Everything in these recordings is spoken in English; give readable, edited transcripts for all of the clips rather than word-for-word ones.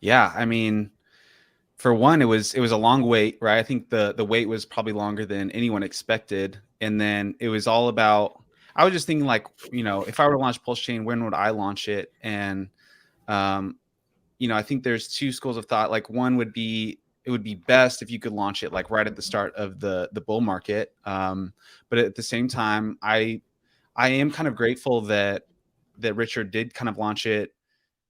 Yeah, I mean, for one, it was a long wait, right? I think the wait was probably longer than anyone expected, and then it was all about. I was just thinking, like, if I were to launch PulseChain, when would I launch it? And um, I think there's two schools of thought. Like, one would be it would be best if you could launch it like right at the start of the bull market. But at the same time, I am kind of grateful that Richard did kind of launch it.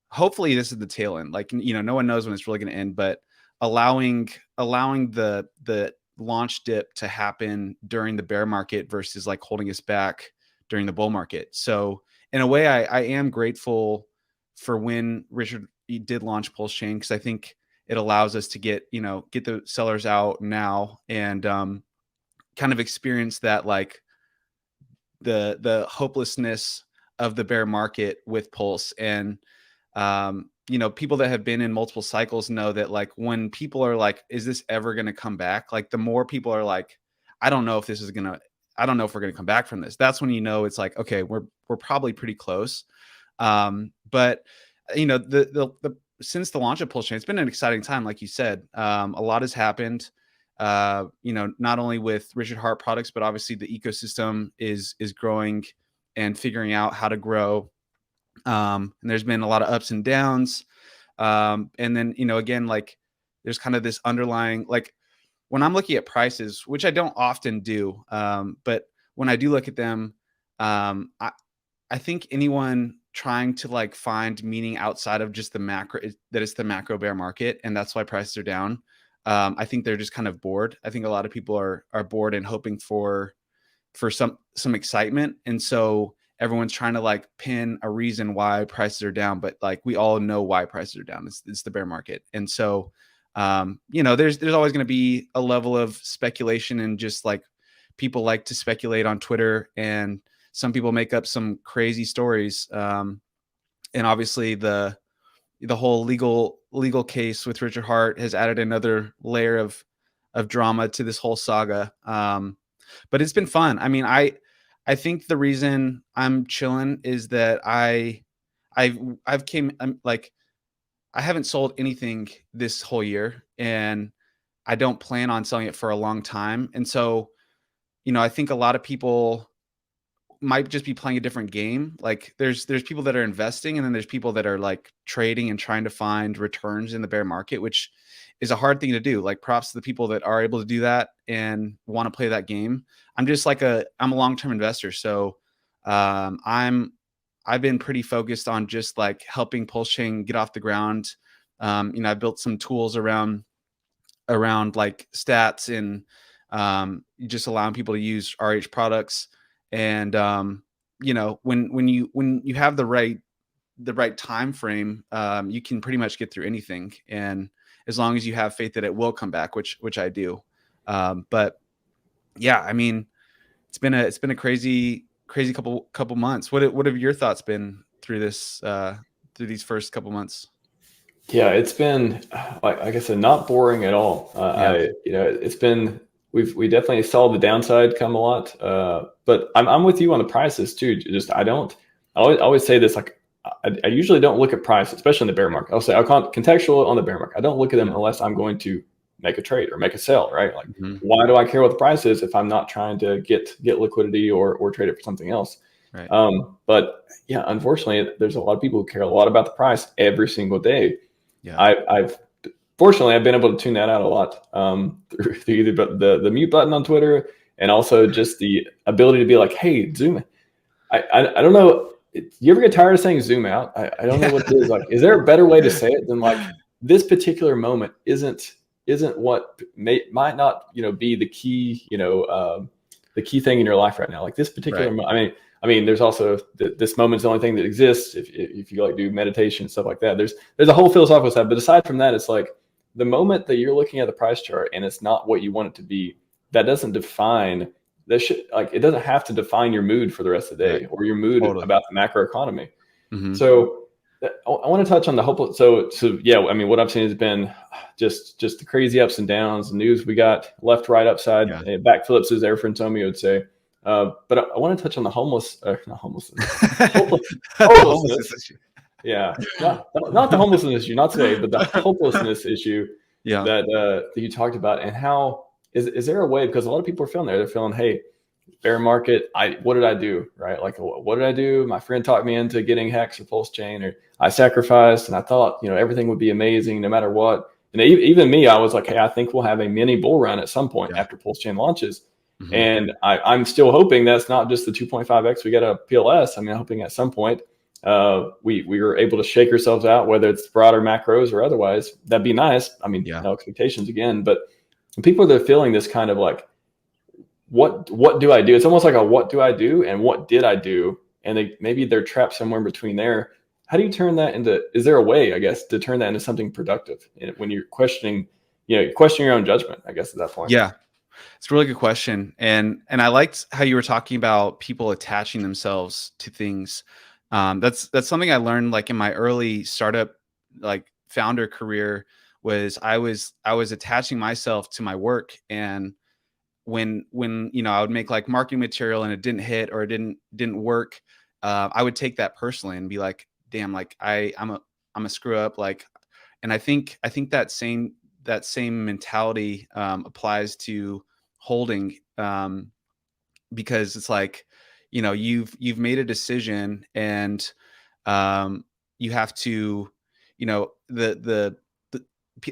Hopefully this is the tail end. Like, no one knows when it's really going to end, but allowing the launch dip to happen during the bear market versus like holding us back during the bull market. So in a way, I am grateful for when Richard did launch PulseChain, because I think it allows us to get the sellers out now and kind of experience that, like, the hopelessness of the bear market with Pulse. And people that have been in multiple cycles know that, like, when people are like, is this ever going to come back? Like, the more people are like, I don't know if we're going to come back from this. That's when it's like, okay, we're probably pretty close. But the since the launch of PulseChain, it's been an exciting time. Like you said, a lot has happened. Not only with Richard Heart products, but obviously the ecosystem is growing and figuring out how to grow. And there's been a lot of ups and downs. And then, again, like, there's kind of this underlying, like, when I'm looking at prices, which I don't often do, but when I do look at them, I think anyone trying to, like, find meaning outside of just the macro, that it's the macro bear market, and that's why prices are down. I think they're just kind of bored. I think a lot of people are bored and hoping for some excitement, and so everyone's trying to, like, pin a reason why prices are down. But, like, we all know why prices are down. It's the bear market, and so there's always going to be a level of speculation, and just, like, people like to speculate on Twitter, and some people make up some crazy stories. And obviously the whole legal case with Richard Heart has added another layer of drama to this whole saga. But it's been fun. I mean, I think the reason I'm chilling is that I'm like, I haven't sold anything this whole year, and I don't plan on selling it for a long time. And so, I think a lot of people might just be playing a different game. Like, there's people that are investing, and then there's people that are, like, trading and trying to find returns in the bear market, which is a hard thing to do. Like, props to the people that are able to do that and want to play that game. I'm just like I'm a long-term investor. So I've been pretty focused on just, like, helping PulseChain get off the ground. I built some tools around like stats and just allowing people to use RH products. And when you have the right time frame, you can pretty much get through anything, and as long as you have faith that it will come back, which I do. But yeah, I mean, it's been a crazy couple months. What have your thoughts been through this through these first couple months? Yeah, it's been, like I said, not boring at all. Yeah. It's been, we definitely saw the downside come a lot. But I'm with you on the prices too. Just, I always say this, like, I usually don't look at price, especially in the bear market. I'll say, I'll call it contextual on the bear market. I don't look at them unless I'm going to make a trade or make a sell, right? Like, why do I care what the price is if I'm not trying to get liquidity or trade it for something else? Right. But yeah, unfortunately, there's a lot of people who care a lot about the price every single day. Yeah. Fortunately, I've been able to tune that out a lot through either the mute button on Twitter, and also just the ability to be like, hey, zoom. I don't know. You ever get tired of saying zoom out? I don't know what it is. Like, is there a better way to say it than, like, this particular moment isn't what might not, be the key, the key thing in your life right now. Like, this particular moment, I mean, there's also this moment's the only thing that exists. If you, like, do meditation and stuff like that, there's a whole philosophical side. But aside from that, it's like the moment that you're looking at the price chart and it's not what you want it to be, that doesn't define it doesn't have to define your mood for the rest of the day or your mood about the macro economy. So I want to touch on the hopeless. So yeah, I mean, what I've seen has been just the crazy ups and downs. The news we got left, right, upside, backflips, as Air Antonio would say. But I want to touch on the homelessness. Yeah, not the homelessness issue, not today, but the hopelessness issue that you talked about, and how is there a way, because a lot of people are feeling they're feeling, hey, bear market, what did I do, right? Like, what did I do? My friend talked me into getting HEX or PulseChain, or I sacrificed, and I thought, everything would be amazing no matter what. And even me, I was like, hey, I think we'll have a mini bull run at some point after PulseChain launches. Mm-hmm. And I'm still hoping that's not just the 2.5x we got a PLS. I mean, I'm hoping at some point we were able to shake ourselves out, whether it's broader macros or otherwise. That'd be nice. I mean, no expectations again, but when people are feeling this kind of like, what do I do? It's almost like a what do I do and what did I do? And maybe they're trapped somewhere in between there. How do you turn that into, is there a way, I guess, to turn that into something productive when you're questioning your own judgment, I guess, at that point? Yeah. It's a really good question. And I liked how you were talking about people attaching themselves to things. That's something I learned like in my early startup, like founder career, was I was attaching myself to my work. And when I would make like marketing material and it didn't hit or it didn't work, I would take that personally and be like, damn, like I'm a screw up. Like, and I think that same mentality applies to holding, because it's like, you've made a decision, and you have to,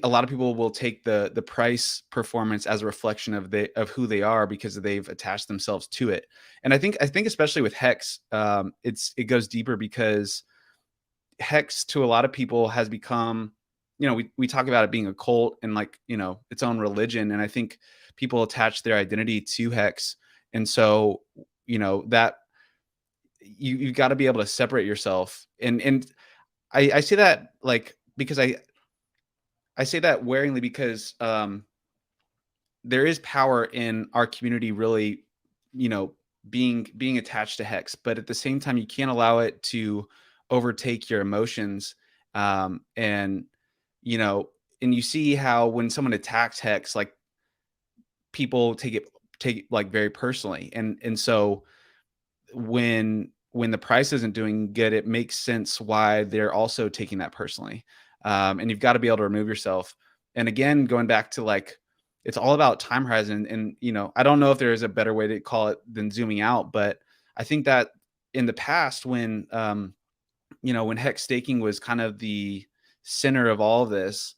a lot of people will take the price performance as a reflection of who they are because they've attached themselves to it. And I think especially with HEX, it goes deeper, because HEX to a lot of people has become, we talk about it being a cult and like, its own religion. And I think people attach their identity to HEX. And so, that you've got to be able to separate yourself. And I say that like, because I say that waringly, because there is power in our community really, being attached to HEX, but at the same time, you can't allow it to overtake your emotions. And you see how when someone attacks HEX, like people take it like very personally. And so when the price isn't doing good, it makes sense why they're also taking that personally. And you've got to be able to remove yourself. And again, going back to like, it's all about time horizon. And, I don't know if there is a better way to call it than zooming out, but I think that in the past, when, when HEX staking was kind of the center of all of this,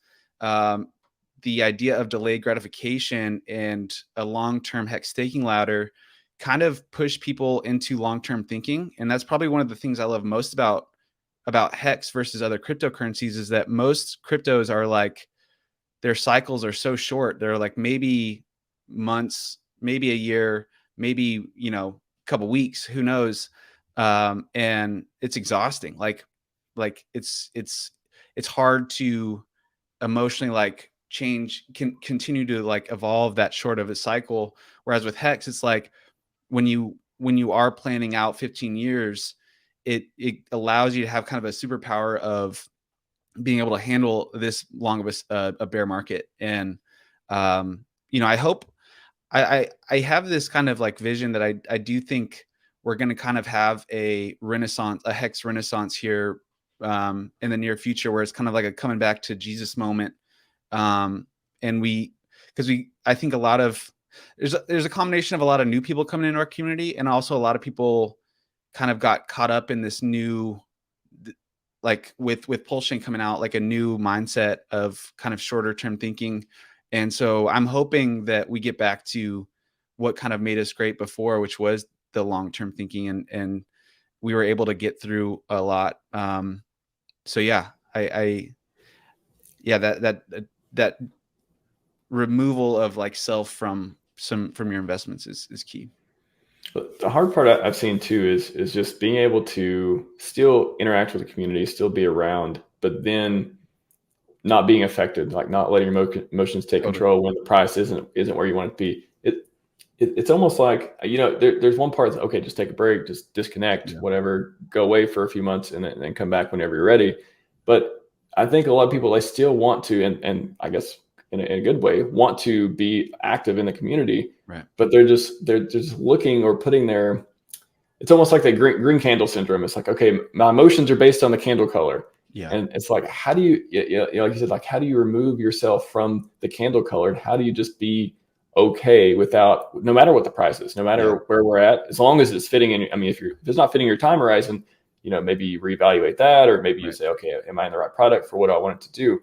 the idea of delayed gratification and a long-term HEX staking ladder kind of push people into long-term thinking. And that's probably one of the things I love most about HEX versus other cryptocurrencies, is that most cryptos are like, their cycles are so short. They're like maybe months, maybe a year, maybe, a couple weeks, who knows? And it's exhausting. Like it's hard to emotionally like continue to like evolve that short of a cycle. Whereas with HEX, it's like when you are planning out 15 years, it allows you to have kind of a superpower of being able to handle this long of a bear market. And, I hope I have this kind of like vision that I do think we're going to kind of have a HEX renaissance here, in the near future, where it's kind of like a coming back to Jesus moment. And I think there's a combination of a lot of new people coming into our community, and also a lot of people kind of got caught up in this new, like with PulseChain coming out, like a new mindset of kind of shorter term thinking. And so I'm hoping that we get back to what kind of made us great before, which was the long-term thinking, and we were able to get through a lot. So yeah, that removal of like self from your investments is key. But the hard part I've seen too is just being able to still interact with the community, still be around, but then not being affected, like not letting your emotions take control when the price isn't where you want it to be. It's almost like, there's one part that's, okay, just take a break, just disconnect, whatever, go away for a few months and then come back whenever you're ready. But I think a lot of people, they still want to, and I guess in a good way, want to be active in the community, right? But they're just looking or putting it's almost like the green candle syndrome. It's like, okay, my emotions are based on the candle color. Yeah. And it's like, how do you, like you said, like, how do you remove yourself from the candle color? And how do you just be okay without, no matter what the price is, no matter where we're at, as long as it's fitting in. I mean, if it's not fitting your time horizon, maybe you reevaluate that, or maybe you say, okay, am I in the right product for what I want it to do?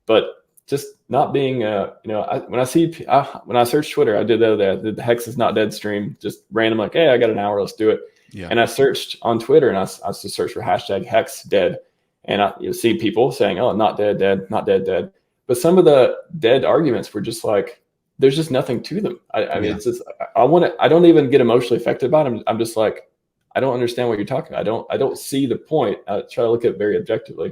But just not being, when I search Twitter, I did the HEX is not dead stream, just random, like, hey, I got an hour, let's do it. Yeah. And I searched on Twitter, and I just searched for hashtag HEX dead. And you see people saying, oh, not dead, not dead. But some of the dead arguments were just like, there's just nothing to them. I mean, it's just, I don't even get emotionally affected by them. I'm just like, I don't understand what you're talking about. I don't see the point. I try to look at it very objectively.